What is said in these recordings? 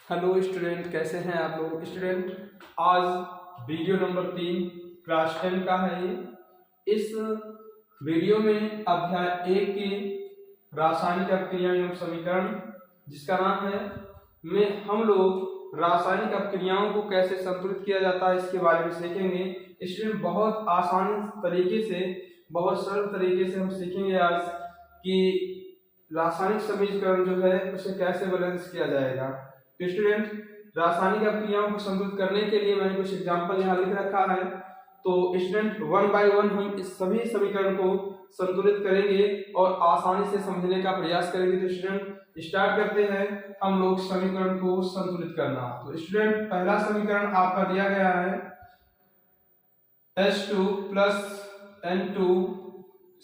Hello student, कैसे हैं आप लोग। स्टूडेंट, आज वीडियो नंबर 3 क्लास 10 का है ये। इस वीडियो में अध्याय 1 के रासायनिक अपक्रिया एवं समीकरण, जिसका नाम है, में हम लोग रासायनिक अपक्रियाओं को कैसे संतुलित किया जाता है इसके बारे में सीखेंगे। स्टूडेंट, बहुत आसान तरीके से, बहुत सरल तरीके से हम सीखेंगे आज कि रासायनिक समीकरण जो है उसे कैसे बैलेंस किया जाएगा। तो स्टूडेंट, रासायनिक अपक्रियाओं को संतुलित करने के लिए मैंने कुछ एग्जांपल यहाँ लिख रखा है। तो स्टूडेंट, वन बाय वन हम इस सभी समीकरण को संतुलित करेंगे और आसानी से समझने का प्रयास करेंगे। तो स्टूडेंट, स्टार्ट करते हैं हम लोग समीकरण को संतुलित करना। तो स्टूडेंट, पहला समीकरण आपका दिया गया है H2 plus N2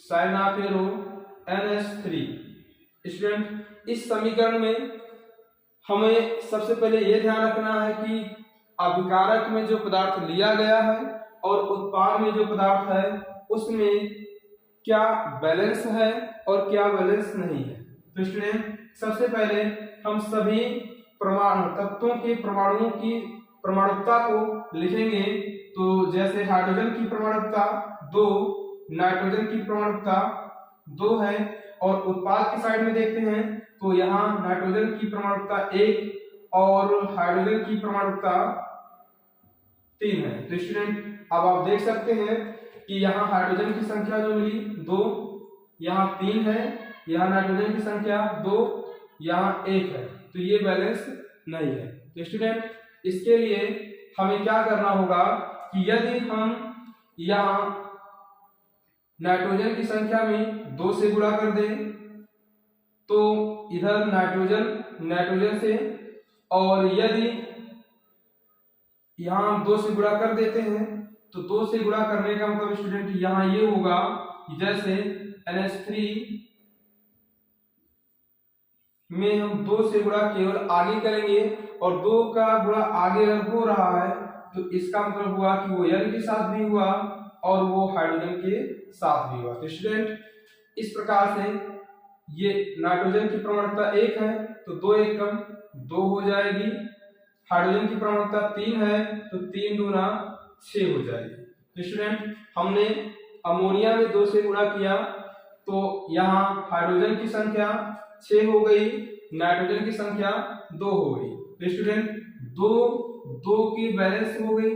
sin of arrow NH3। Student, इस समीकरण में हमें सबसे पहले यह ध्यान रखना है कि अभिकारक में जो पदार्थ लिया गया है और उत्पाद में जो पदार्थ है उसमें क्या बैलेंस है और क्या बैलेंस नहीं है। तो स्टूडेंट, सबसे पहले हम सभी तत्वों के परमाणुओं की परमाणुकता को लिखेंगे। तो जैसे हाइड्रोजन की परमाणुकता 2, नाइट्रोजन की परमाणुकता 2 है, और उत्पाद की साइड में देखते हैं तो यहाँ नाइट्रोजन की परमाणुकता 1 और हाइड्रोजन की परमाणुकता 3 है। तो स्टूडेंट, अब आप देख सकते हैं कि यहाँ हाइड्रोजन की संख्या जो मिली 2, यहाँ 3 है, यहाँ नाइट्रोजन की संख्या 2, यहाँ 1 है। तो ये बैलेंस नहीं है। तो स्टूडेंट, इसके लिए हमें क्या करना होगा कि यदि हम यहाँ नाइट्रोजन की संख्या में 2 से गुणा कर दें तो इधर नाइट्रोजन से, और यदि यहां हम 2 से गुणा कर देते हैं तो 2 से गुणा करने का मतलब स्टूडेंट यहां ये होगा कि जैसे NH3 में हम 2 से गुणा केवल आगे करेंगे और 2 का गुणा आगे अगर हो रहा है तो इसका मतलब हुआ कि वो N के साथ भी हुआ और वो हाइड्रोजन के साथ भी हुआ। तो स्टूडेंट, इस प्रकार से ये नाइट्रोजन की परमाणुकता 1 है तो 2 एकम 2 हो जाएगी। हाइड्रोजन की परमाणुकता 3 है तो 3 दूना 6 हो जाएगी। तो स्टूडेंट, हमने अमोनिया में 2 से गुणा किया तो यहाँ हाइड्रोजन की संख्या 6 हो गई, नाइट्रोजन की संख्या 2 हो गई। तो स्टूडेंट, 2 की बैलेंस हो गई,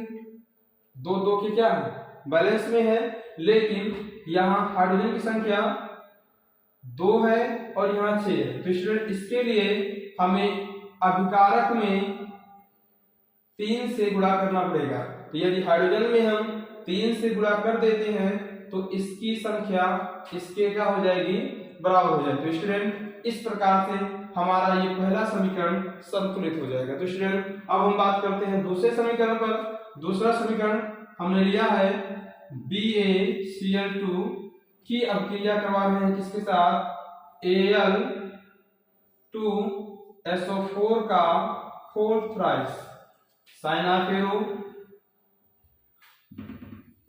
2 की क्या है, बैलेंस में है, लेकिन यहाँ हाइड्रोजन की संख्या 2 है और यहाँ 6 है। तो स्टूडेंट, इसके लिए हमें अभिकारक में 3 से गुणा करना पड़ेगा। तो यदि हाइड्रोजन में हम 3 से गुणा कर देते हैं तो इसकी संख्या इसके क्या हो जाएगी, बराबर हो जाएगी। तो स्टूडेंट, इस प्रकार से हमारा ये पहला समीकरण संतुलित हो जाएगा। तो स्टूडेंट, अब हम बात करते हैं दूसरे समीकरण पर। दूसरा समीकरण हमने लिया है BaCl2 की अपक्रिया करवा रहे हैं किसके साथ, Al2SO4 का 4th rise sign of arrow.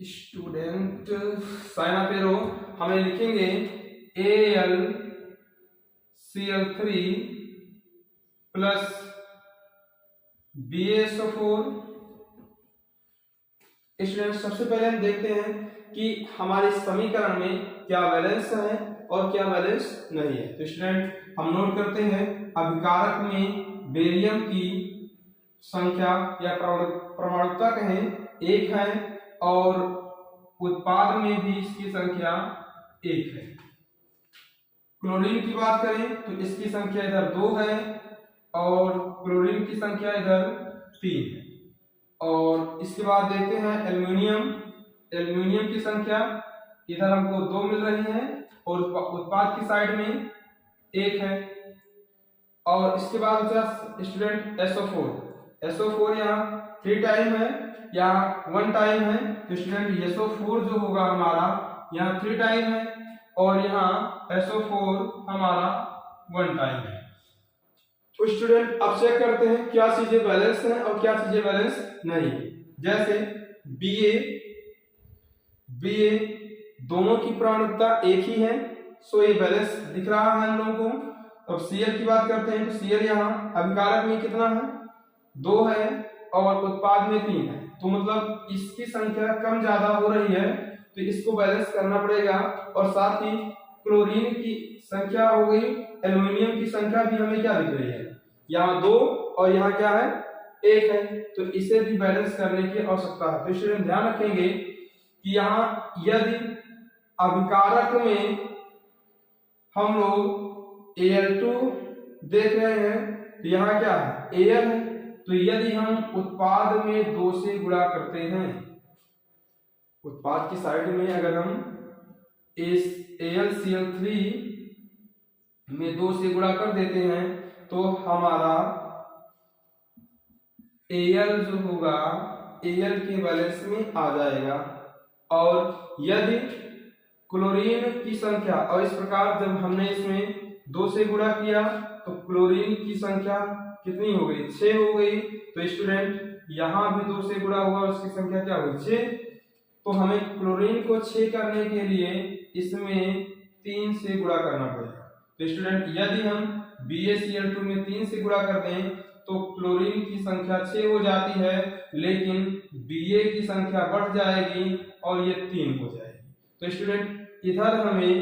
Student, sign of arrow हमें लिखेंगे AlCl3 प्लस BaSO4। स्टूडेंट, सबसे पहले हम देखते हैं कि हमारे समीकरण में क्या बैलेंस है और क्या बैलेंस नहीं है। तो स्टूडेंट, हम नोट करते हैं अभिकारक में बेरियम की संख्या या परमाणुकता कहें 1 है और उत्पाद में भी इसकी संख्या 1 है। क्लोरीन की बात करें तो इसकी संख्या इधर 2 है और क्लोरीन की संख्या इधर 3 है। और इसके बाद देखते हैं एल्युमिनियम की संख्या इधर हमको 2 मिल रही है और उत्पाद की साइड में 1 है। और इसके बाद बचा स्टूडेंट SO4 यहाँ 3 टाइम है या 1 टाइम है। तो स्टूडेंट, SO4 जो होगा हमारा यहाँ 3 टाइम है और यहाँ SO4 हमारा 1 टाइम है। तो स्टूडेंट, अब चेक करते हैं क्या चीजें बैलेंस हैं और क्या चीजें बैलेंस नहीं। जैसे BA दोनों की परमाणुकता 1 ही है, सो ये बैलेंस दिख रहा है हम लोगों को। अब Cl की बात करते हैं तो Cl यहाँ अभिकारक में कितना है, 2 है और उत्पाद में 3 है, तो मतलब इसकी संख्या कम ज्यादा हो रही है, तो इसको बैलेंस करना पड़ेगा। और साथ ही क्लोरीन की संख्या हो गई, एल्युमिनियम की संख्या भी हमें क्या दिख रही है, यहाँ 2 और यहाँ क्या है 1 है, तो इसे भी बैलेंस करने की आवश्यकता है। तो स्टूडेंट ध्यान रखेंगे कि यहाँ यदि अभिकारक में हम लोग Al2 देख रहे हैं, तो यहाँ क्या है Al है, तो यदि हम उत्पाद में 2 से गुणा करते हैं, उत्पाद की साइड में अगर हम AlCl3 में 2 से गुणा कर देते हैं, तो हमारा Al जो होगा Al के बैलेंस में आ जाएगा। और यदि क्लोरीन की संख्या, और इस प्रकार जब हमने इसमें 2 से गुणा किया तो क्लोरीन की संख्या कितनी हो गई 6 हो गई, तो स्टूडेंट यहाँ भी 2 से गुणा हुआ, उसकी संख्या क्या हुई 6, तो हमें क्लोरीन को 6 करने के लिए इसमें 3 से गुणा करना पड़ेगा। तो स्टूडेंट यदि हम BaCl2 में 3 से गुणा कर दें तो क्लोरीन की संख्या 6 हो जाती है, लेकिन Ba की संख्या बढ़ जाएगी और ये 3 हो जाएगी। तो स्टूडेंट इधर हमें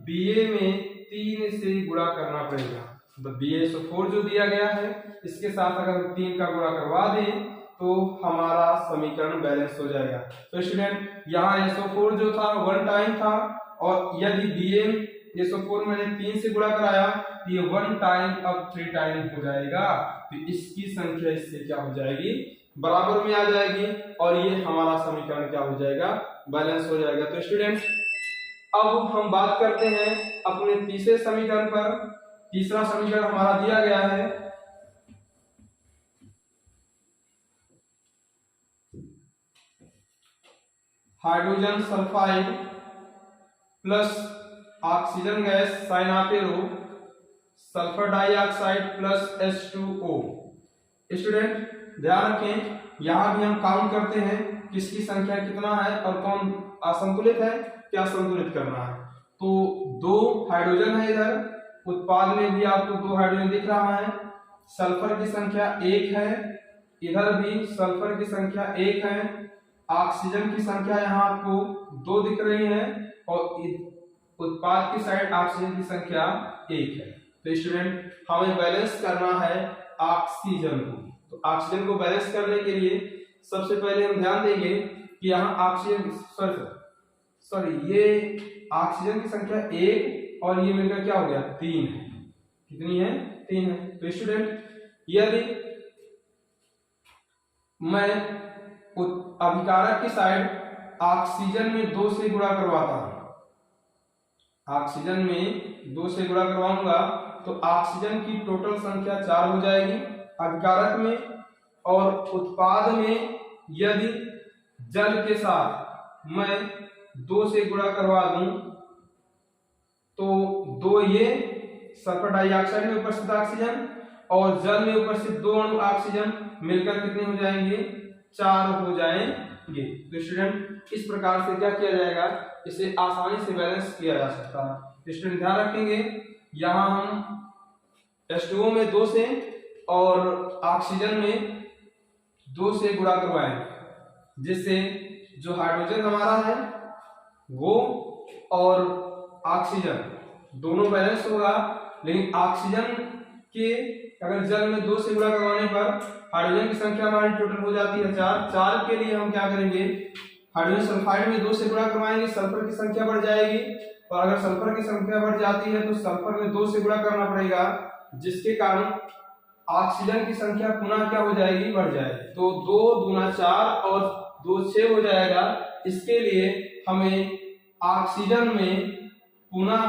Ba में 3 से गुणा करना पड़ेगा, तो BaSO4 जो दिया गया है इसके साथ अगर हम 3 का गुणा करवा दें तो हमारा समीकरण बैलेंस हो जाएगा। तो स्टूडेंट यहाँ SO4 जो था 1 टाइम था, और यदि BaSO4 मैंने 3 से गुणा कराया तो ये 1 टाइम अब 3 टाइम हो जाएगा, तो इसकी संख्या इससे क्या हो जाएगी बराबर में आ जाएगी, और ये हमारा समीकरण क्या हो जाएगा बैलेंस हो जाएगा। तो स्टूडेंट अब हम बात करते हैं अपने तीसरे समीकरण पर। तीसरा समीकरण हमारा दिया गया है hydrogen sulphide plus oxygen gas साइनापेरो sulphur dioxide plus H2O। Student ध्यान रखें, यहां भी हम काउंट करते हैं किसकी संख्या कितना है और कौन असंतुलित है, क्या संतुलित करना है। तो 2 हाइड्रोजन है इधर, उत्पाद में भी आपको 2 हाइड्रोजन दिख रहा है, सल्फर की संख्या 1 है, इधर भी सल्फर की संख्या 1 है, ऑक्सीजन की संख्या यहाँ आपको 2 दिख रही है, और उत्पाद की साइड ऑक्सीजन की संख्या 1 है। तो स्टूडेंट हमें बैलेंस करना है ऑक्सीजन को। तो ऑक्सीजन को बैलेंस करने के लिए सबसे पहले हम ध्यान देंगे कि यहाँ ऑक्सीजन ये ऑक्सीजन की संख्या 1 और ये मिलकर क्या हो गया 3 है, कितनी है 3 है। तो स्टूडेंट यदि मैं अभिकारक की साइड ऑक्सीजन में 2 से गुणा करवाता हूं, ऑक्सीजन में 2 से गुणा करवाऊंगा तो ऑक्सीजन की टोटल संख्या 4 हो जाएगी अभिकारक में, और उत्पाद में यदि जल के साथ मैं 2 से गुणा करवा दूं तो 2 ये सल्फर डाइऑक्साइड में उपस्थित ऑक्सीजन और जल में उपस्थित 2 अणु ऑक्सीजन मिलकर कितने हो जाएंगे 4 हो जाएंगे। तो स्टूडेंट इस प्रकार से क्या किया जाएगा, इसे आसानी से बैलेंस किया जा सकता है। स्टूडेंट ध्यान रखेंगे, यहाँ हम H2O में 2 से और ऑक्सीजन में 2 से गुणा करवाएंगे, जिससे जो हाइड्रोजन हमारा है वो और ऑक्सीजन दोनों बैलेंस होगा। लेकिन ऑक्सीजन के अगर जल में 2 से गुणा करवाने पर हाइड्रोजन की संख्या हमारी टोटल हो जाती है 4 के लिए हम क्या करेंगे, हाइड्रोजन सल्फाइड में 2 से गुणा करवाएंगे, सल्फर की संख्या बढ़ जाएगी, और अगर सल्फर की संख्या बढ़ जाती है तो सल्फर में 2 से गुणा करना पड़ेगा, जिसके कारण ऑक्सीजन की संख्या पुनः क्या हो जाएगी बढ़ जाएगी। तो 2 दूना 4 और 2 6 हो जाएगा। इसके लिए हमें ऑक्सीजन में पुनः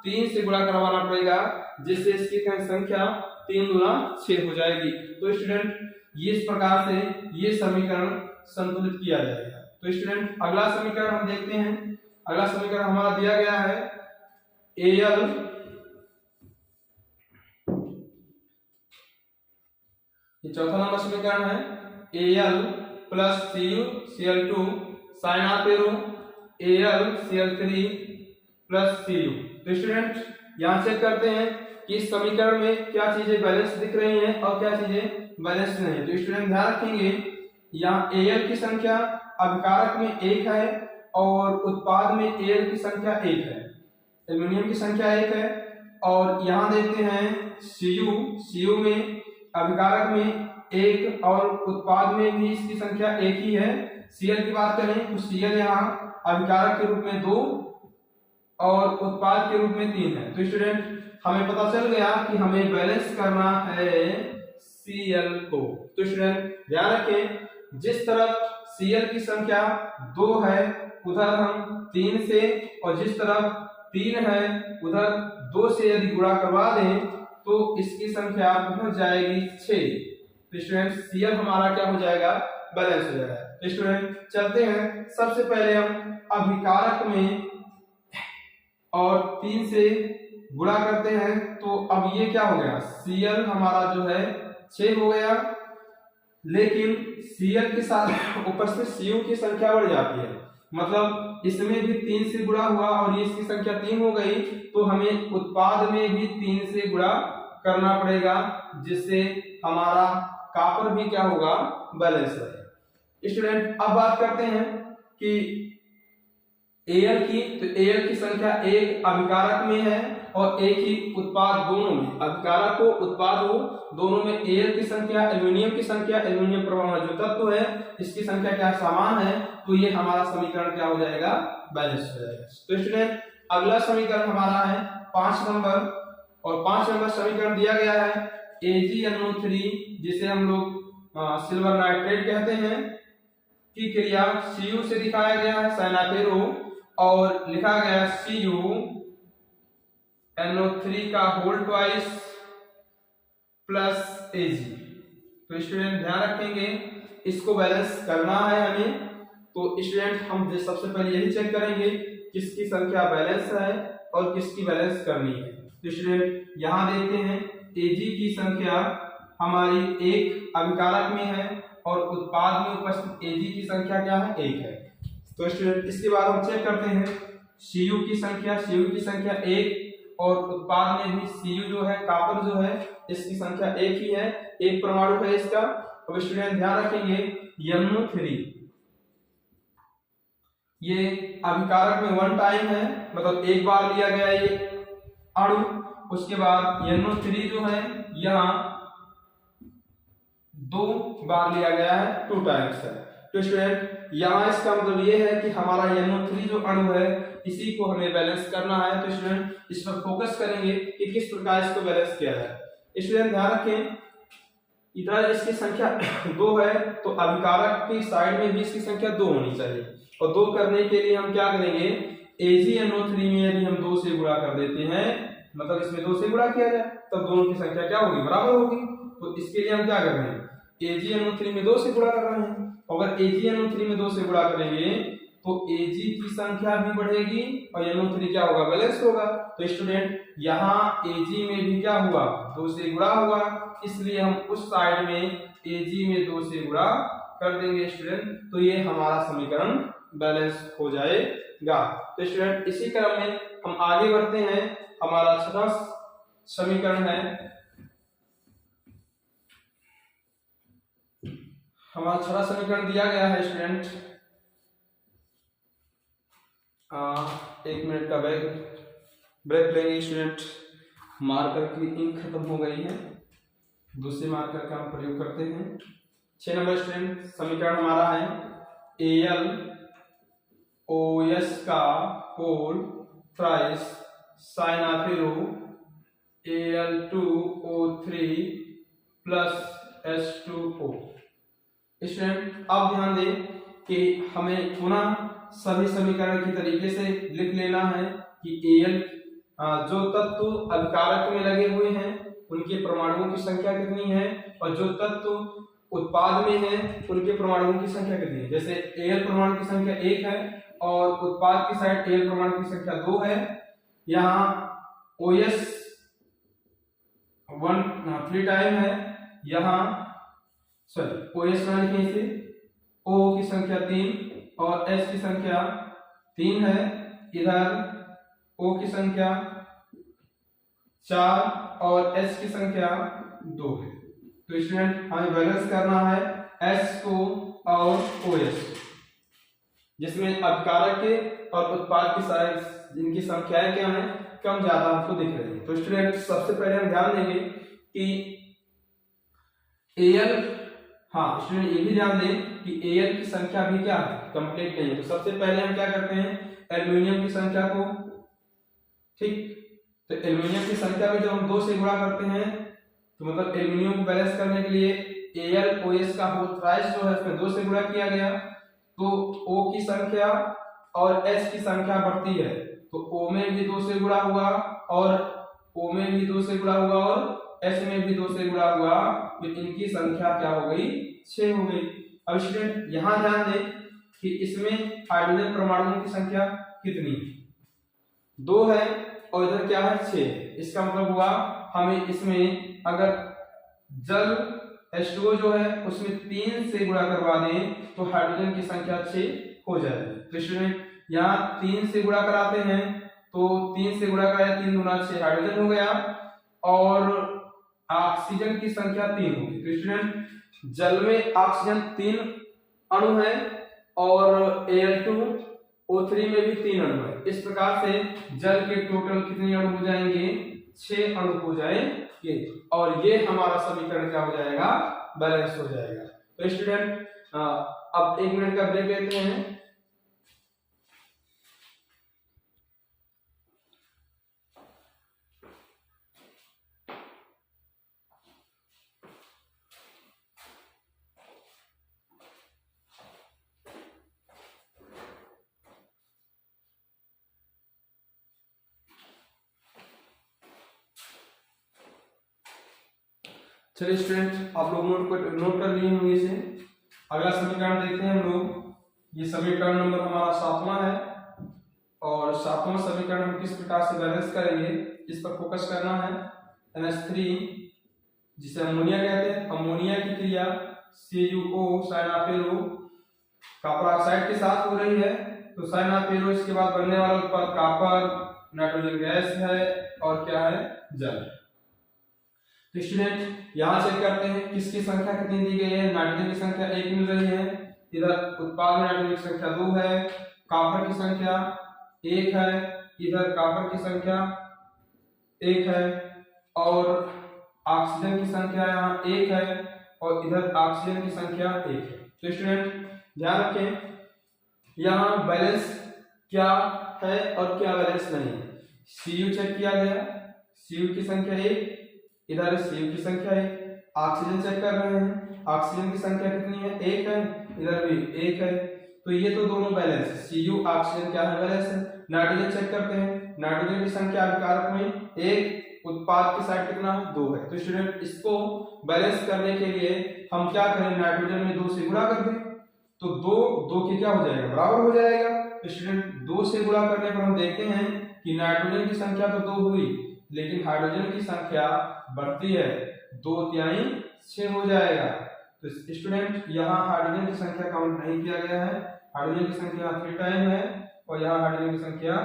3 से गुणा करवाना पड़ेगा, जिससे इसकी संख्या 3 दूना 6 हो जाएगी। तो स्टूडेंट ये इस प्रकार से ये समीकरण संतुलित किया जाएगा। तो स्टूडेंट अगला समीकरण हम देखते हैं। अगला समीकरण हमारा दिया गया है Al ये चौथा नंबर समीकरण है Al plus CuCl2 साइनापेरो AlCl3 plus Cu। तो स्टूडेंट यहाँ चेक करते हैं कि इस समीकरण में क्या चीजें बैलेंस दिख रही हैं और क्या चीजें बैलेंस नहीं है। तो स्टूडेंट ध्यान रखेंगे, यहाँ Al की संख्या अभिकारक में 1 है और उत्पाद में Al की संख्या 1 है, एल्यूमिनियम की संख्या 1 है। और यहाँ देखते हैं Cu में अभिकारक में 1 और उत्पाद में भी इसकी संख्या 1 ही है। Cl की बात करें तो Cl यहाँ अभिकारक के रूप में 2 और उत्पाद के रूप में 3 है। तो स्टूडेंट हमें पता चल गया कि हमें बैलेंस करना है Cl को। तो स्टूडेंट ध्यान रखें, जिस तरफ Cl की संख्या 2 है उधर हम 3 से, और जिस तरफ 3 है उधर 2 से यदि गुणा करवा दें तो इसकी संख्या पहुंच जाएगी 6। तो स्टूडेंट Cl हमारा क्या हो जाएगा, बैलेंस हो जाएगा। तो स्टूडेंट चलते हैं, सबसे पहले हम अभिकारक में और 3 से गुणा करते हैं। तो अब ये क्या हो गया, Cl हमारा जो है 6 हो गया, लेकिन Cl के साथ उपस्थित Cu की संख्या बढ़ जाती है, मतलब इसमें भी 3 से गुणा हुआ और ये इसकी संख्या 3 हो गई, तो हमें उत्पाद में भी 3 से गुणा करना पड़ेगा, जिससे हमारा कॉपर भी क्या होगा, बैलेंस रहेगा। स्टूडेंट अब बात करते हैं कि Al की, तो Al की संख्या 1 अभिकारक में है और 1 ही उत्पाद, दोनों में अभिकारक हो उत्पाद हो दोनों में Al की संख्या, एल्यूमिनियम की संख्या, एल्यूमिनियम परमाणु जो तत्व है इसकी संख्या क्या समान है, तो ये हमारा समीकरण क्या हो जाएगा, बैलेंस हो जाएगा। तो स्टूडेंट अगला समीकरण हमारा है 5 नंबर, और 5 नंबर समीकरण दिया गया है AgNO3, जिसे हम लोग सिल्वर नाइट्रेट कहते हैं, की क्रिया Cu से दिखाया गया है साइनाफेरो, और लिखा गया CuNO3 का होल ट्वाइस प्लस Ag। तो स्टूडेंट ध्यान रखेंगे, इसको बैलेंस करना है हमें। तो स्टूडेंट हम सबसे पहले यही चेक करेंगे किसकी संख्या बैलेंस है और किसकी बैलेंस करनी है। तो स्टूडेंट यहाँ देखते हैं Ag की संख्या हमारी 1 अभिकारक में है और उत्पाद में उपस्थित Ag की संख्या क्या है, 1 है। तो स्टूडेंट इसके बाद हम चेक करते हैं Cu की संख्या 1 और उत्पाद में भी Cu जो है, कॉपर जो है, इसकी संख्या 1 ही है, 1 परमाणु है इसका। अब स्टूडेंट ध्यान रखेंगे NO3 ये अभिकारक में 1 टाइम है, मतलब एक बार लिया गया ये अणु, उसके बाद NO3 जो है यहाँ 2 बार लिया गया है, 2 टाइम्स है। तो स्टूडेंट यहाँ इसका मतलब ये है कि हमारा NO3 जो अणु है इसी को हमें बैलेंस करना है। तो स्टूडेंट इस पर फोकस करेंगे कि किस प्रकार इसको बैलेंस किया जाए। स्टूडेंट ध्यान रखें, इधर इसकी संख्या 2 है तो अभिकारक की साइड में भी इसकी संख्या 2 होनी चाहिए, और 2 करने के लिए हम क्या करेंगे, AgNO3 में यदि हम 2 से गुणा कर देते हैं, मतलब इसमें 2 से गुणा किया जाए तब दोनों की संख्या क्या होगी, बराबर होगी। तो इसके लिए हम क्या कर रहे हैं, AgNO3 में 2 से गुणा कर रहे हैं। अगर AgNO3 में 2 से गुणा करेंगे तो Ag की संख्या भी बढ़ेगी और NO3 क्या होगा, बैलेंस होगा। तो स्टूडेंट यहाँ Ag में भी क्या हुआ, 2 से गुणा हुआ, इसलिए हम उस साइड में Ag में 2 से गुणा कर देंगे स्टूडेंट। तो ये हमारा समीकरण बैलेंस हो जाएगा। तो स्टूडेंट इसी क्रम में हम आगे बढ़ते हैं। हमारा छठा समीकरण है, हमारा छठा समीकरण दिया गया है स्टूडेंट, 1 मिनट का ब्रेक लेंगे स्टूडेंट। मार्कर की इंक खत्म हो गई है, दूसरे मार्कर का हम प्रयोग करते हैं। 6 नंबर स्टूडेंट समीकरण हमारा है AlOS का होल थ्राइस साइनाफेरो Al2O3 प्लस H2O। स्टूडेंट अब ध्यान दें कि हमें पुनः सभी समीकरण की तरीके से लिख लेना है कि Al जो तत्व अभिकारक में लगे हुए हैं उनके परमाणुओं की संख्या कितनी है, और जो तत्व उत्पाद में है उनके परमाणुओं की संख्या कितनी है। जैसे Al परमाणु की संख्या 1 है और उत्पाद की साइड Al परमाणु की संख्या 2 है। यहाँ OS 3 टाइम है, यहाँ OS ना लिखें इसे, O की संख्या 3 और H की संख्या 3 है, इधर O की संख्या 4 और H की संख्या 2 है। तो स्टूडेंट हमें बैलेंस करना है S को और OS, जिसमें अभिकारक के और उत्पाद की साइज इनकी संख्याएं क्या है, कम ज्यादा आपको दिख रही है। तो स्टूडेंट सबसे पहले हम ध्यान देंगे कि Al, हाँ स्टूडेंट ये भी ध्यान दें कि Al की संख्या भी क्या है, कंप्लीट नहीं है। तो सबसे पहले हम क्या करते हैं, एल्यूमिनियम की संख्या को, ठीक, तो एल्यूमिनियम की संख्या में जब हम 2 से गुणा करते हैं तो मतलब एल्यूमिनियम को बैलेंस करने के लिए AlOS का होल प्राइस जो है उसमें 2 से गुणा किया गया, तो O की संख्या और H की संख्या बढ़ती है, तो O में भी 2 से गुणा हुआ और O में भी 2 से गुणा हुआ और H में भी 2 से गुणा हुआ, तो इनकी संख्या क्या हो गई, 6 हो गई। अब स्टूडेंट यहाँ ध्यान दें कि इसमें हाइड्रोजन परमाणुओं की संख्या कितनी है, 2 है और इधर क्या है, 6 है। इसका मतलब हुआ हमें इसमें अगर जल H2O जो है उसमें 3 से गुणा करवा दें तो हाइड्रोजन की संख्या 6 हो जाएगी। तो स्टूडेंट यहाँ 3 से गुणा कराते हैं तो 3 से गुणा कराए 3 गुना 6 हाइड्रोजन हो गया और ऑक्सीजन की संख्या 3 होगी। तो स्टूडेंट जल में ऑक्सीजन 3 अणु है और Al2O3 में भी 3 अणु है। इस प्रकार से जल के टोटल कितने अणु हो जाएंगे, 6 अणु हो जाएंगे और ये हमारा समीकरण क्या हो जाएगा, बैलेंस हो जाएगा। तो स्टूडेंट अब 1 मिनट का ब्रेक लेते हैं। चलिए स्टूडेंट आप लोग नोट कर लिए होंगे इसे। अगला समीकरण देखते हैं हम लोग। ये समीकरण नंबर हमारा 7वां है और 7वां समीकरण हम किस प्रकार से बैलेंस करेंगे इस पर फोकस करना है। NH3 जिसे अमोनिया कहते हैं, अमोनिया की क्रिया CuO साइनाफेरो कॉपर ऑक्साइड के साथ हो रही है, तो साइनाफेरो इसके बाद बनने वाला उत्पाद कॉपर, नाइट्रोजन गैस है और क्या है, जल। तो स्टूडेंट यहाँ चेक करते हैं किसकी संख्या कितनी दी गई है, नाइट्रोजन की संख्या 1 मिल रही है, इधर उत्पाद में नाइट्रोजन की संख्या 2 है, कॉपर की संख्या 1 है, इधर कॉपर की संख्या 1 है और ऑक्सीजन की संख्या यहाँ 1 है और इधर ऑक्सीजन की संख्या 1 है। तो स्टूडेंट ध्यान रखें यहाँ बैलेंस क्या है और क्या बैलेंस नहीं है। Cu चेक किया गया, Cu की संख्या 1, इधर Cu की संख्या 1, ऑक्सीजन चेक कर रहे हैं, ऑक्सीजन की संख्या कितनी है, 1 है, इधर भी 1 है, तो ये तो दोनों बैलेंस Cu ऑक्सीजन क्या है, बैलेंस है। नाइट्रोजन चेक करते हैं, नाइट्रोजन की संख्या अभिकारक में 1, उत्पाद की साइड कितना है, 2 है। तो स्टूडेंट इसको बैलेंस करने के लिए हम क्या करें, नाइट्रोजन में 2 से गुणा कर दें तो 2 के क्या हो जाएगा, बराबर हो जाएगा। तो स्टूडेंट 2 से गुणा करने पर हम देखते हैं कि नाइट्रोजन की संख्या तो 2 हुई लेकिन हाइड्रोजन की संख्या बढ़ती है, 2 तिहाई 6 हो जाएगा। तो स्टूडेंट यहाँ हाइड्रोजन की संख्या काउंट नहीं किया गया है, हाइड्रोजन की संख्या 3 टाइम है और यहाँ हाइड्रोजन की संख्या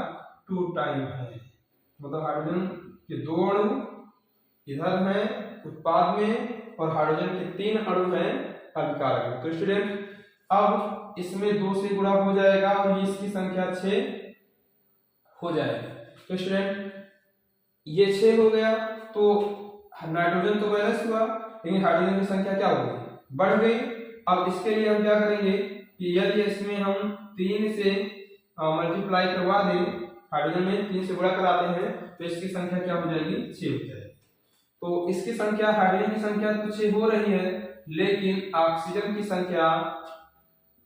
2 टाइम है, मतलब हाइड्रोजन के 2 अणु इधर है उत्पाद में और हाइड्रोजन के 3 अणु हैं अभिकारक में। तो स्टूडेंट अब इसमें 2 से गुणा हो जाएगा और इसकी संख्या 6 हो जाएगी। तो स्टूडेंट ये 6 हो गया तो नाइट्रोजन तो बैलेंस हुआ लेकिन हाइड्रोजन की संख्या क्या हो गई, बढ़ गई। अब इसके लिए हम क्या करेंगे कि यदि इसमें हम 3 से मल्टीप्लाई करवा दें, हाइड्रोजन में 3 से गुणा कराते हैं तो इसकी संख्या क्या हो जाएगी, 6 हो जाएगी। तो इसकी संख्या, हाइड्रोजन की संख्या तो 6 हो रही है लेकिन ऑक्सीजन की संख्या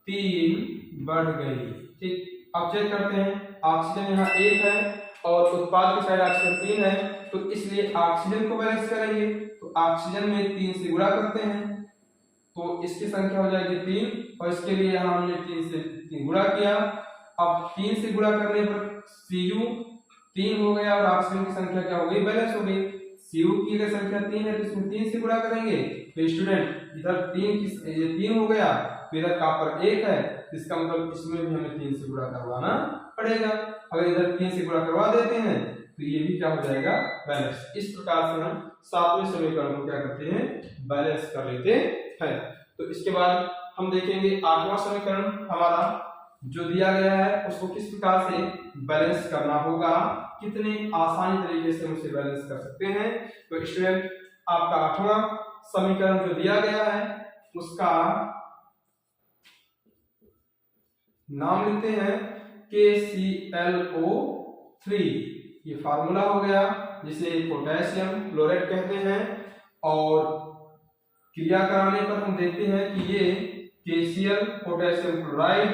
3 बढ़ गई। ठीक, अब चेक करते हैं, ऑक्सीजन यहाँ 1 है और उत्पाद की साइड ऑक्सीजन 3 है, तो इसलिए ऑक्सीजन को बैलेंस करेंगे तो ऑक्सीजन में 3 से गुणा करते हैं तो इसकी संख्या हो जाएगी 3 और इसके लिए यहाँ हमने 3 से 3 गुणा किया। अब 3 से गुणा करने पर Cu 3 हो गया और ऑक्सीजन की संख्या क्या हो गई, बैलेंस हो गई। Cu की अगर संख्या 3 है तो इसमें 3 से गुणा करेंगे तो स्टूडेंट इधर 3 हो गया, तो इधर कॉपर 1 है, इसका मतलब इसमें भी हमें 3 से गुणा करवाना पड़ेगा। अगर इधर 3 से गुणा करवा देते हैं तो ये भी क्या हो जाएगा, बैलेंस। इस प्रकार से हम सातवें समीकरण को क्या करते हैं, बैलेंस कर लेते हैं। तो इसके बाद हम देखेंगे आठवां समीकरण हमारा जो दिया गया है उसको किस प्रकार से बैलेंस करना होगा, कितने आसानी तरीके से हम उसे बैलेंस कर सकते हैं। तो स्टूडेंट आपका आठवां समीकरण जो दिया गया है उसका नाम लिखते हैं KClO3। ये फार्मूला हो गया जिसे पोटेशियम क्लोराइड कहते हैं, और क्रिया कराने पर हम देखते हैं कि ये KCl पोटेशियम क्लोराइड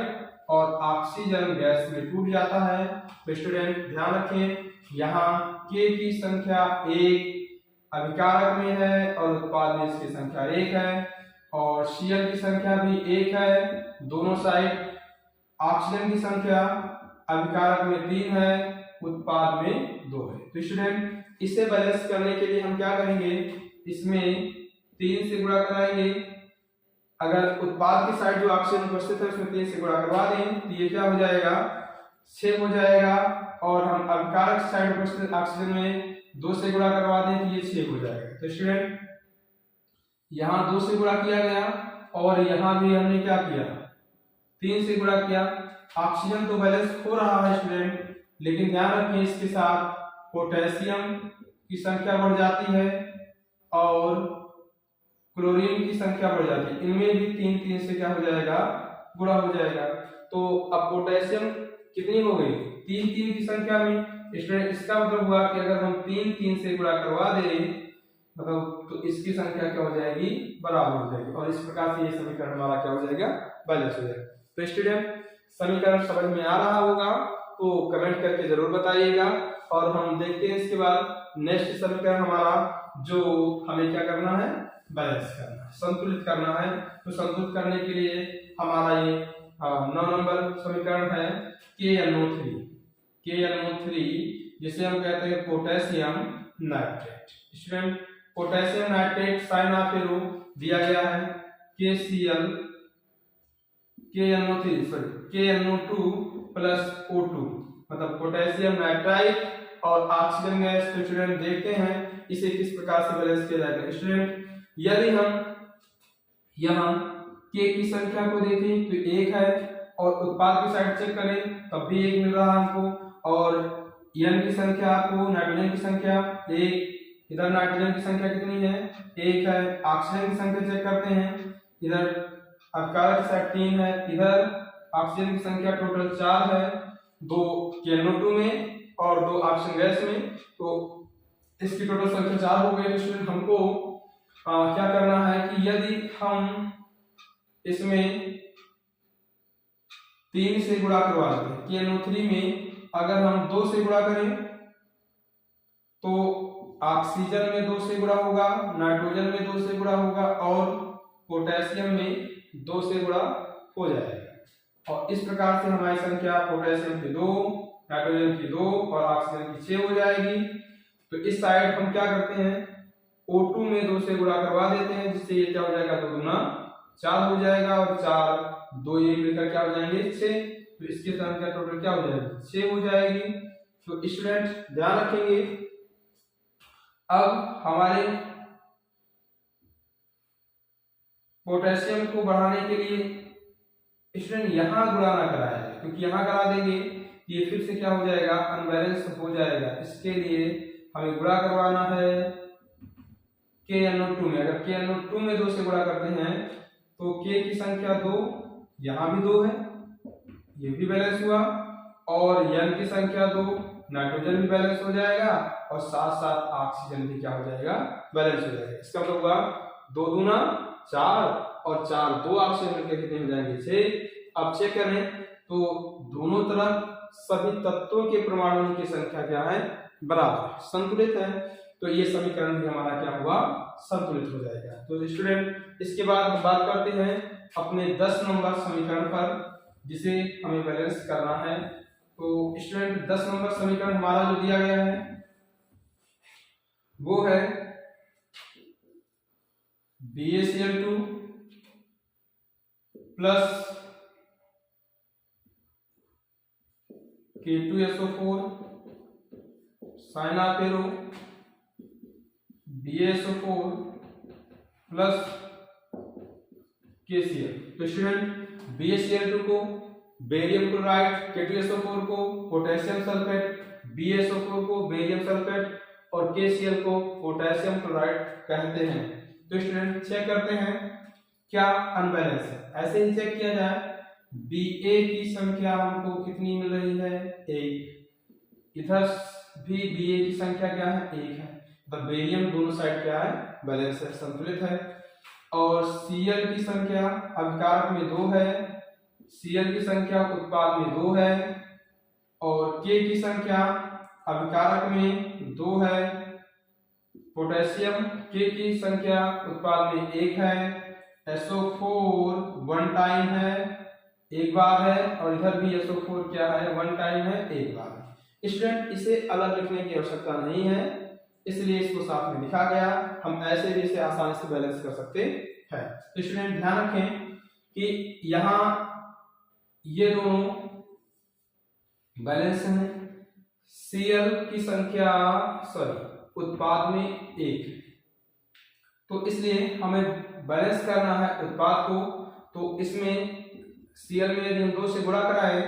और ऑक्सीजन गैस में टूट जाता है। तो स्टूडेंट ध्यान रखें, यहाँ K की संख्या 1 अभिकारक में है और उत्पाद में इसकी संख्या 1 है, और Cl की संख्या भी 1 है दोनों साइड। ऑक्सीजन की संख्या अभिकारक में 3 है, उत्पाद में 2 है। तो स्टूडेंट इसे बैलेंस करने के लिए हम क्या करेंगे, इसमें 3 से गुणा कराएंगे। अगर उत्पाद की साइड जो ऑक्सीजन उपस्थित है उसमें 3 से गुणा करवा दें तो ये क्या हो जाएगा, 6 हो जाएगा, और हम अभिकारक साइड उपस्थित ऑक्सीजन में 2 से गुणा करवा दें तो ये 6 हो जाएगा। तो स्टूडेंट यहाँ 2 से गुणा किया गया और यहाँ भी हमने क्या किया, 3 से गुणा किया। ऑक्सीजन तो बैलेंस हो रहा है स्टूडेंट, लेकिन ध्यान रखें इसके साथ पोटेशियम की संख्या बढ़ जाती है और क्लोरीन की संख्या बढ़ जाती है, इनमें भी 3 से क्या हो जाएगा, गुणा हो जाएगा। तो अब पोटेशियम कितनी हो गई, 3 की संख्या में। स्टूडेंट इसका मतलब हुआ कि अगर हम 3 से गुणा करवा दें मतलब तो इसकी संख्या क्या हो जाएगी, बराबर हो जाएगी, और इस प्रकार से ये समीकरण हमारा क्या हो जाएगा, बैलेंस हो जाएगा। तो स्टूडेंट समीकरण समझ में आ रहा होगा तो कमेंट करके जरूर बताइएगा, और हम देखते हैं इसके बाद नेक्स्ट समीकरण हमारा जो हमें क्या करना है, बैलेंस करना है, संतुलित करना है। तो संतुलित करने के लिए हमारा ये 9 नंबर समीकरण है KNO3, जिसे हम कहते हैं potassium nitrate. Student potassium nitrate sign of arrow दिया गया है KNO2 प्लस O2, मतलब पोटेशियम नाइट्राइट और ऑक्सीजन गैस। तो स्टूडेंट देखते हैं इसे किस प्रकार से बैलेंस किया जाएगा। स्टूडेंट यदि हम यहाँ K की संख्या को देखें तो 1 है, और उत्पाद की साइड चेक करें तब भी 1 मिल रहा है हमको, और N की संख्या को, नाइट्रोजन की संख्या 1, इधर नाइट्रोजन की संख्या कितनी है, 1 है। ऑक्सीजन की संख्या चेक करते हैं, इधर अभिकारक की साइड 3 है, इधर ऑक्सीजन की संख्या टोटल 4 है, 2 KNO2 में और 2 ऑक्सीजन गैस में, तो इसकी टोटल संख्या 4 हो गई। स्टूडेंट हमको क्या करना है कि यदि हम इसमें 3 से गुणा करवा देते हैं, KNO3 में अगर हम 2 से गुणा करें तो ऑक्सीजन में 2 से गुणा होगा, नाइट्रोजन में 2 से गुणा होगा, और पोटेशियम में 2 से गुणा हो जाएगा। और इस प्रकार से हमारी संख्या पोटेशियम की 2, नाइट्रोजन की 2 और ऑक्सीजन की 6 हो जाएगी। तो इस साइड हम क्या करते हैं, O2 में 2 से गुणा करवा देते हैं, जिससे ये क्या हो जाएगा, 2 दूना 4 हो जाएगा, और 4 2 ये मिलकर क्या हो जाएंगे, 6। तो इसकी संख्या टोटल क्या हो जाएगी, 6 हो जाएगी। तो स्टूडेंट ध्यान रखेंगे, अब हमारे पोटेशियम को बढ़ाने के लिए स्टूडेंट यहाँ गुणा ना कराया जाए, क्योंकि यहाँ करा देंगे ये फिर से क्या हो जाएगा, अनबैलेंस हो जाएगा। इसके लिए हमें गुणा करवाना है KNO2 में। अगर KNO2 में 2 से गुणा करते हैं तो K की संख्या 2, यहाँ भी 2 है, ये भी बैलेंस हुआ, और N की संख्या 2, नाइट्रोजन भी बैलेंस हो जाएगा, और साथ साथ ऑक्सीजन भी क्या हो जाएगा, बैलेंस हो जाएगा। इसका मतलब हुआ 2 दूना 4 और 4 2 ऑक्सीजन मिलकर कितने हो जाएंगे, 6। अब चेक करें तो दोनों तरफ सभी तत्वों के परमाणुओं की संख्या क्या है, बराबर, संतुलित है। तो ये समीकरण भी हमारा क्या हुआ, संतुलित हो जाएगा। तो स्टूडेंट इसके बाद बात करते हैं अपने 10 नंबर समीकरण पर, जिसे हमें बैलेंस करना है। तो स्टूडेंट 10 नंबर समीकरण हमारा जो दिया गया है वो है BaCl2 plus K2SO4 साइनाफेरो BaSO4 plus KCl। तो स्टूडेंट BaCl2 को बेरियम क्लोराइड, K2SO4 को पोटेशियम सल्फेट, BaSO4 को बेरियम सल्फेट और KCl को पोटेशियम क्लोराइड कहते हैं। तो स्टूडेंट चेक करते हैं क्या अनबैलेंस है। ऐसे ही चेक किया जाए, Ba की संख्या हमको कितनी मिल रही है, 1। इधर भी Ba की संख्या क्या है, 1 है। तो बेरियम दोनों साइड क्या है, बैलेंस है, संतुलित है। और Cl की संख्या अभिकारक में 2 है, Cl की संख्या उत्पाद में 2 है और K की संख्या अभिकारक में 2 है। पोटेशियम K की संख्या उत्पाद में 1 है। SO4 1 टाइम है, एक बार है, और इधर भी SO4 क्या है, 1 टाइम है, एक बार है। स्टूडेंट इसे अलग लिखने की आवश्यकता नहीं है, इसलिए इसको साथ में लिखा गया। हम ऐसे भी इसे आसानी से बैलेंस कर सकते हैं। तो स्टूडेंट ध्यान रखें कि यहाँ ये दोनों बैलेंस हैं। Cl की संख्या उत्पाद में 1, तो इसलिए हमें बैलेंस करना है उत्पाद को। तो इसमें Cl में यदि हम 2 से गुणा कराएं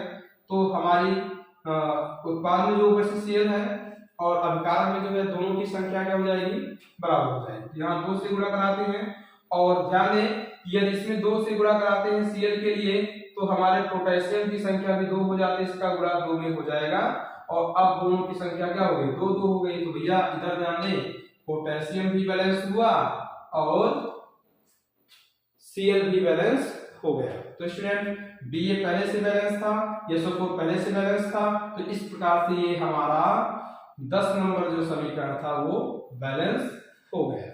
तो हमारी उत्पाद में जो वैसे Cl है और अभिकारक में जो है, दोनों की संख्या क्या हो जाएगी, बराबर हो जाएगी। यहाँ 2 से गुणा कराते हैं और ध्यान दें यदि इसमें 2 से गुणा कराते हैं Cl के लिए तो हमारे पोटेशियम की संख्या भी 2 हो जाती है, इसका गुणा 2 में हो जाएगा। और अब दोनों की संख्या क्या हो गई, 2 2 हो गई। तो भैया इधर ध्यान दें, पोटेशियम भी बैलेंस हुआ और Cl भी बैलेंस हो गया। तो स्टूडेंट Ba पहले से बैलेंस था, SO4 पहले से बैलेंस था, तो इस प्रकार से ये हमारा 10 नंबर जो समीकरण था वो बैलेंस हो गया।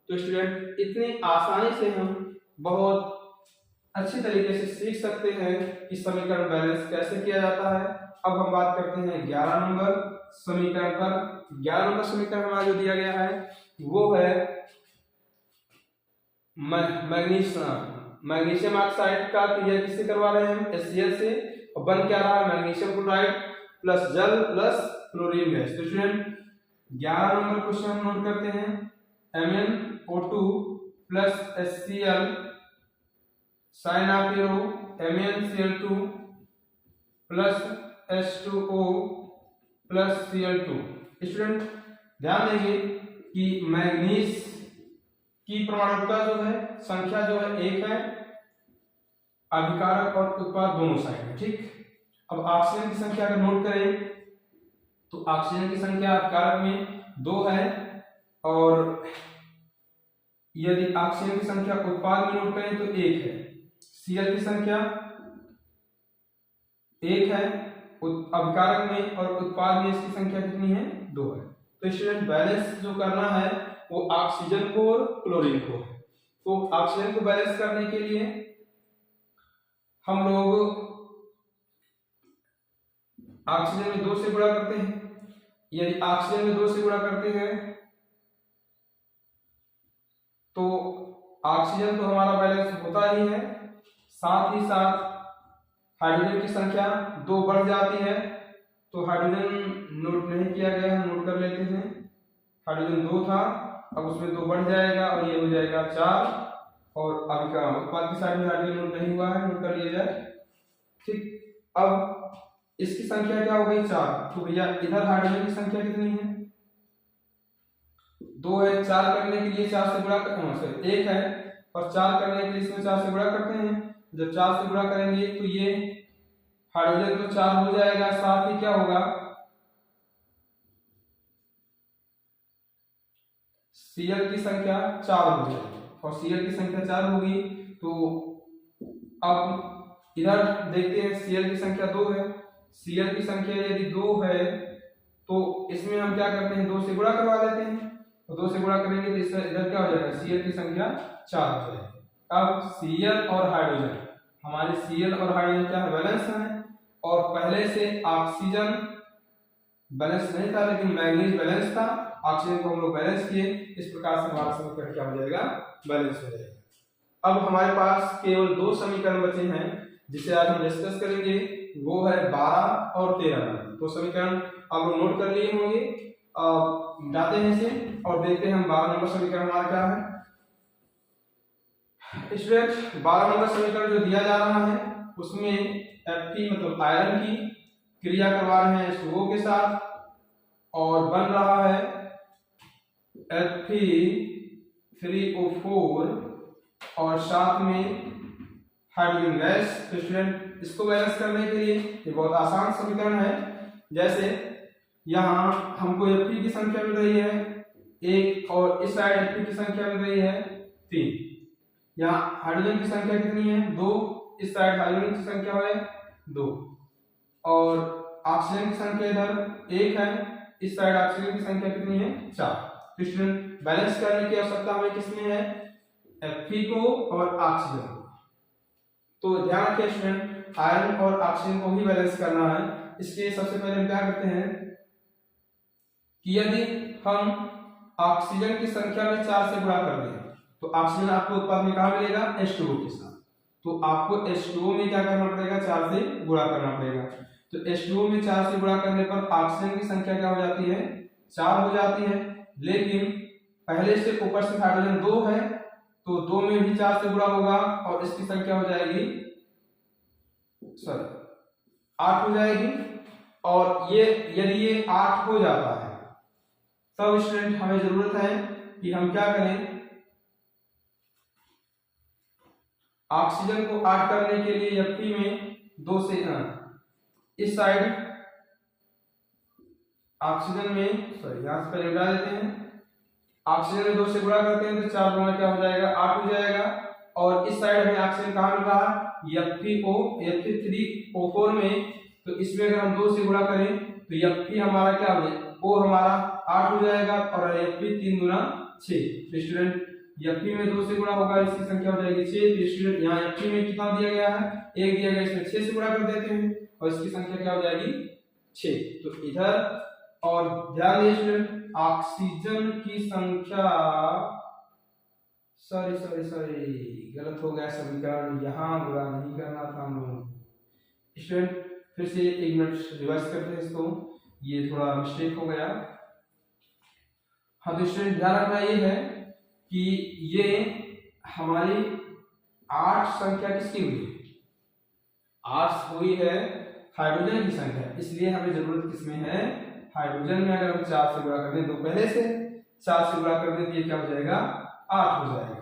तो स्टूडेंट इतनी आसानी से हम बहुत अच्छी तरीके से सीख सकते हैं कि समीकरण बैलेंस कैसे किया जाता है। अब हम बात करते हैं 11 नंबर समीकरण पर। 11 नंबर समीकरण हमारा जो दिया गया है वो है मैग्नीशियम ऑक्साइड का क्रिया किससे करवा रहे हैं, HCl से, और बन क्या रहा है, मैग्नीशियम क्लोराइड प्लस जल प्लस क्लोरीन गैस। तो स्टूडेंट 11 नंबर क्वेश्चन हम नोट करते हैं, MnO2 plus HCl साइनाफेरो MnCl2 plus H2O plus Cl2। Student ध्यान देंगे कि मैग्नीज की परमाणुता जो है, संख्या जो है 1 है, अभिकारक और उत्पाद दोनों साइड है, ठीक। अब ऑक्सीजन की संख्या अगर नोट करें तो ऑक्सीजन की संख्या अभिकारक में 2 है और यदि ऑक्सीजन की संख्या उत्पाद में नोट करें तो 1 है। Cl की संख्या 1 है अभिकारक में और उत्पाद में इसकी संख्या कितनी है, 2 है। तो स्टूडेंट बैलेंस जो करना है वो ऑक्सीजन को और क्लोरीन को है। तो ऑक्सीजन को बैलेंस करने के लिए हम लोग ऑक्सीजन में 2 से गुणा करते हैं। यदि ऑक्सीजन में 2 से गुणा करते हैं तो ऑक्सीजन तो हमारा बैलेंस होता ही है, साथ ही साथ हाइड्रोजन की संख्या 2 बढ़ जाती है। तो हाइड्रोजन नोट नहीं किया गया, हम नोट कर लेते हैं। हाइड्रोजन 2 था, अब उसमें 2 बढ़ जाएगा और ये हो जाएगा 4। और अभी का उत्पाद की साइड में हाइड्रोजन नोट नहीं हुआ है, नोट कर लिया जाए, ठीक। अब इसकी संख्या क्या हो गई, 4। तो भैया इधर हाइड्रोजन की संख्या कितनी है, 2 है। 4 करने के लिए 4 से गुणा करते हैं, 1 है, और 4 करने के लिए इसमें 4 से गुणा करते हैं। जब 4 से गुणा करेंगे तो ये हाइड्रोजन तो 4 हो जाएगा, साथ ही क्या होगा, Cl की संख्या 4 हो जाएगी। और Cl की संख्या 4 होगी तो अब इधर देखते हैं Cl की संख्या 2 है। Cl की संख्या यदि 2 है तो इसमें हम क्या करते हैं, 2 से गुणा करवा देते हैं। तो 2 से गुणा करेंगे तो इससे इधर क्या हो जाएगा, Cl की संख्या 4 हो जाएगी। अब Cl और हाइड्रोजन, हमारे Cl और हाइड्रोजन क्या है, बैलेंस है। और पहले से ऑक्सीजन बैलेंस नहीं था लेकिन मैग्नीज बैलेंस था, ऑक्सीजन को हम लोग बैलेंस किए, इस प्रकार से हमारा समीकरण क्या हो जाएगा, बैलेंस हो जाएगा। अब हमारे पास केवल 2 समीकरण बचे हैं जिसे आज हम डिस्कस करेंगे, वो है 12 और 13 नंबर। तो समीकरण आप लोग नोट कर लिए होंगे मिटाते हैं इसे और देखते हैं हम 12 नंबर समीकरण हमारा क्या है। स्टूडेंट 12 नंबर समीकरण जो दिया जा रहा है उसमें Fe मतलब आयरन की क्रिया करवा रहे हैं H2O के साथ और बन रहा है Fe3O4 और साथ में हाइड्रोजन गैस। तो स्टूडेंट इसको बैलेंस करने के लिए ये बहुत आसान समीकरण है। जैसे यहाँ हमको Fe की संख्या मिल रही है 1 और इस साइड Fe की संख्या मिल रही है 3। यहाँ हाइड्रोजन की संख्या कितनी है 2, इस साइड हाइड्रोजन की संख्या है 2 और ऑक्सीजन की संख्या इधर 1 है, इस साइड ऑक्सीजन की संख्या कितनी है 4। तो स्टूडेंट बैलेंस करने की आवश्यकता हमें किसमें है Fe को और ऑक्सीजन को। तो ध्यान रखिए स्टूडेंट आयरन और ऑक्सीजन को ही बैलेंस करना है। इसके सबसे पहले हम क्या करते हैं कि यदि हम ऑक्सीजन की संख्या में 4 से गुणा कर दें तो ऑक्सीजन आपको उत्पाद में कहाँ मिलेगा H2O के साथ। तो आपको H2O में क्या करना पड़ेगा 4 से गुणा करना पड़ेगा। तो H2O में 4 से गुणा करने पर ऑक्सीजन की संख्या क्या हो जाती है 4 हो जाती है, लेकिन पहले से ऊपर से हाइड्रोजन 2 है तो 2 में भी 4 से गुणा होगा और इसकी संख्या हो जाएगी 8 हो जाएगी। और ये यदि ये 8 हो जाता है तब स्टूडेंट हमें जरूरत है कि हम क्या करें ऑक्सीजन को 8 करने के लिए Fe में 2 से इस साइड ऑक्सीजन में यहां से पहले उड़ा देते हैं, ऑक्सीजन में 2 से गुणा करते हैं तो 4 गुना क्या हो जाएगा 8 हो जाएगा। और इस साइड हमें ऑक्सीजन कहाँ मिल रहा है Fe3O4 में, तो इसमें अगर हम 2 से गुणा करें तो Fe हमारा क्या हो O हमारा 8 हो जाएगा और Fe 3 गुना 6। तो स्टूडेंट Fe में 2 से गुणा होगा इसकी संख्या हो जाएगी 6। तो स्टूडेंट यहाँ Fe में कितना दिया गया है 1 दिया गया, इसमें 6 से गुणा कर देते हैं और इसकी संख्या क्या हो जाएगी 6। तो इधर और ध्यान दीजिए स्टूडेंट ऑक्सीजन की संख्या सॉरी गलत हो गया समीकरण, यहाँ गुणा नहीं करना था हम लोगों को। स्टूडेंट फिर से 1 मिनट रिवर्स करते हैं इसको, ये थोड़ा मिस्टेक हो गया। हाँ तो स्टूडेंट ध्यान रखना ये है कि ये हमारी 8 संख्या किसकी हुई 8 हुई है हाइड्रोजन की संख्या, इसलिए हमें जरूरत किसमें है हाइड्रोजन में। अगर हम 4 से गुणा कर दें 2 पहले से 4 से गुणा कर दें तो ये क्या हो जाएगा 8 हो जाएगा।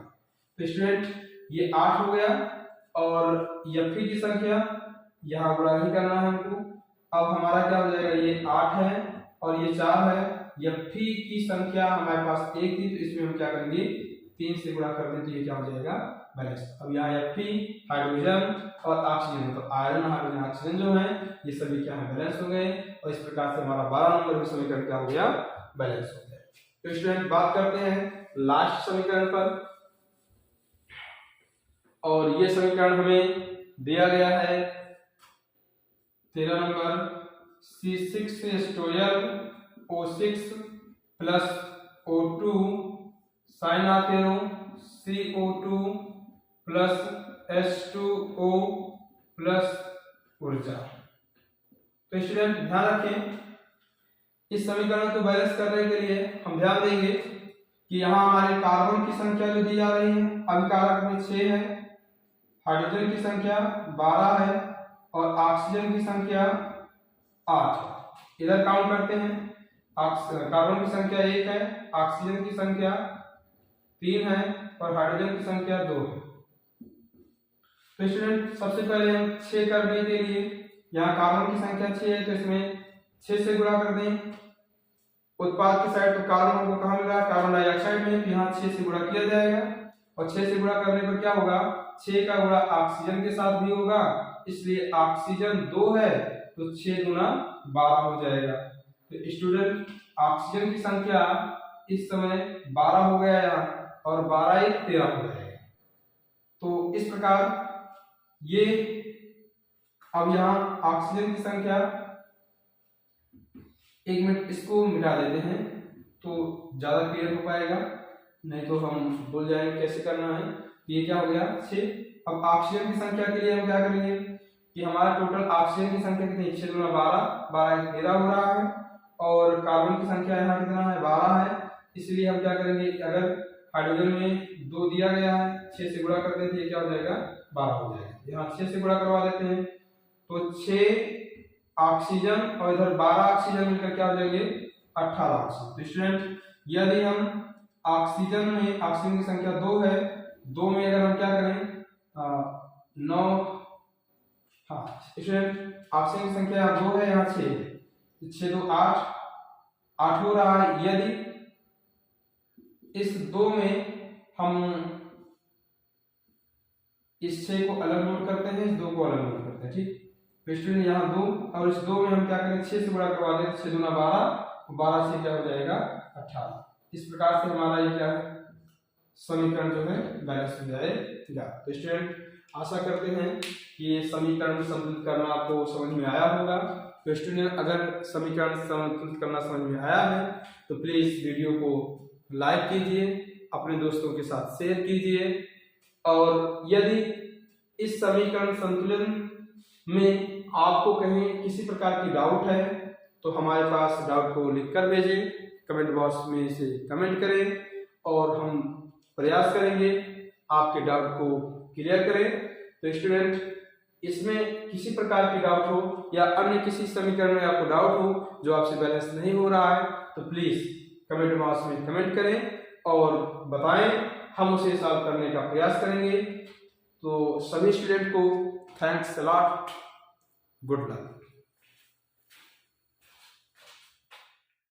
तो स्टूडेंट ये 8 हो गया और Fe की संख्या यहाँ गुणा नहीं करना है हमको। अब हमारा क्या हो जाएगा ये 8 है और ये 4 है, Fe की संख्या हमारे पास 1 थी तो इसमें हम क्या करेंगे 3 से गुणा कर दें तो ये क्या हो जाएगा बैलेंस। अब यहाँ Fe हाइड्रोजन और ऑक्सीजन, तो आयरन हाइड्रोजन ऑक्सीजन जो है ये सभी क्या है बैलेंस हो गए और इस प्रकार से हमारा 12 नंबर में समीकरण क्या हो गया बैलेंस हो गया। तो स्टूडेंट बात करते हैं लास्ट समीकरण पर, और ये समीकरण हमें दिया गया है 13 number C6H12O6 plus O2 साइनाथेरो CO2 plus H2O plus ऊर्जा। तो स्टूडेंट ध्यान रखें इस समीकरण को बैलेंस करने के लिए हम ध्यान देंगे कि यहाँ हमारे कार्बन की संख्या जो दी जा रही है अभिकारक में 6 है, हाइड्रोजन की संख्या 12 है और ऑक्सीजन की संख्या 8। इधर काउंट करते हैं, कार्बन की संख्या 1 है, ऑक्सीजन की संख्या 3 है और हाइड्रोजन की संख्या 2 है। तो स्टूडेंट सबसे पहले हम 6 करने के लिए यहाँ कार्बन की संख्या 6 है तो इसमें 6 से गुणा कर दें। उत्पाद की साइड तो कार्बन हमको कहाँ मिल रहा है कार्बन डाइऑक्साइड में, तो यहाँ 6 से गुणा किया जाएगा और 6 से गुणा करने पर क्या होगा 6 का गुणा ऑक्सीजन के साथ भी होगा, इसलिए ऑक्सीजन 2 है तो 6 गुना 12 हो जाएगा। तो स्टूडेंट ऑक्सीजन की संख्या इस समय 12 हो गया यहाँ और 12 1 13 हो जाएगा। तो इस प्रकार ये अब यहाँ ऑक्सीजन की संख्या 1 मिनट इसको मिटा देते हैं तो ज्यादा क्लियर हो पाएगा, नहीं तो हम भूल जाएंगे कैसे करना है। ये क्या हो गया 6। अब ऑक्सीजन की संख्या के लिए हम क्या करेंगे कि हमारा टोटल ऑक्सीजन की संख्या कितनी 6 गुना 12 12 1 13 हो रहा है और कार्बन की संख्या यहाँ कितना है 12 है, इसलिए हम क्या करेंगे, अगर हाइड्रोजन में 2 दिया गया है 6 से गुणा कर देते हैं, क्या हो जाएगा 12 हो जाएगा। यहाँ 6 से गुणा करवा देते हैं तो 6 ऑक्सीजन और इधर 12 ऑक्सीजन मिलकर क्या हो जाएंगे 18 ऑक्सीजन। तो स्टूडेंट यदि हम ऑक्सीजन में ऑक्सीजन की संख्या 2 है, 2 में अगर हम क्या करें 9, हाँ स्टूडेंट ऑक्सीजन की संख्या 2 है, यहाँ 6 है, 6 2 8 हो रहा है। यदि इस 2 में हम इस 6 को अलग नोट करते हैं, इस 2 को अलग नोट करते हैं, ठीक। तो स्टूडेंट यहाँ 2 और इस 2 में हम क्या करें 6 से गुणा करवा दें, 6 दूना 12, 12 से क्या हो जाएगा 18। इस प्रकार से हमारा ये क्या है समीकरण जो है बैलेंस हो जाएगा। तो स्टूडेंट आशा करते हैं कि ये समीकरण संतुलित करना आपको समझ में आया होगा। तो स्टूडेंट अगर समीकरण संतुलित करना समझ में आया है तो प्लीज वीडियो को लाइक कीजिए, अपने दोस्तों के साथ शेयर कीजिए, और यदि इस समीकरण संतुलन में आपको कहीं किसी प्रकार की डाउट है तो हमारे पास डाउट को लिखकर भेजें, कमेंट बॉक्स में इसे कमेंट करें और हम प्रयास करेंगे आपके डाउट को क्लियर करें। तो स्टूडेंट इसमें किसी प्रकार की डाउट हो या अन्य किसी समीकरण में आपको डाउट हो जो आपसे बैलेंस नहीं हो रहा है तो प्लीज कमेंट बॉक्स में कमेंट करें और बताएं, हम उसे सॉल्व करने का प्रयास करेंगे। तो सभी स्टूडेंट को thanks a lot, good luck.